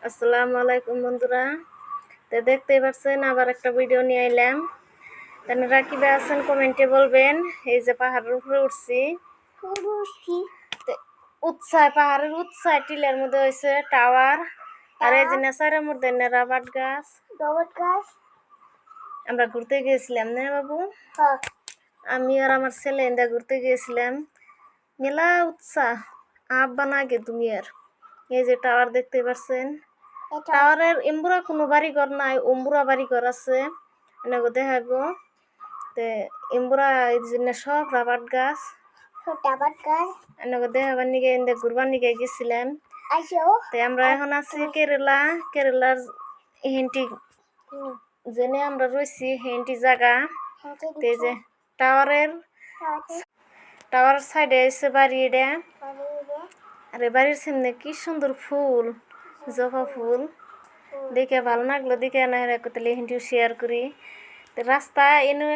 আসসালামু আলাইকুম বন্ধুরা। তো দেখতেই পাচ্ছেন আবার একটা ভিডিও নিয়ে এলাম। আপনারা কিভাবে আছেন কমেন্টে বলবেন। এই যে পাহাড়ের উপরে উঠছি, পাহাড়ের উৎসায় টিলের মধ্যে হয়েছে টাওয়ার। আর এই যে নেচারের মধ্যে রাবার গাছ। আমরা ঘুরতে গিয়েছিলাম না বাবু? আমি আর আমার ছেলে ঘুরতে গিয়েছিলাম। মেলা উৎসাহ আব্বা না গে তুমি আর। এই যে টাওয়ার দেখতে পাচ্ছেন, টাওয়ারের এমবুরা কোনো বাড়িঘর নাই, অম্বুরা বাড়িঘর আছে এনেগো দেখাবো। তে এমবুরা এই জন্য সব রাবার গাছ এনেগো দেখাবার নিগে ঘুরবার নিগে গেছিলাম। তে আমরা এখন আছি কেরালার হেন্টি জেনে আমরা রয়েছি হেন্টি জায়গা। তে যে টাওয়ার সাইডে এসে বাড়ি এটা। আর বাড়ির সামনে কি সুন্দর ফুল, জবা ফুল দেখে ভালো লাগলো। দেখে না হেন্টিও শেয়ার করি। রাস্তা এনে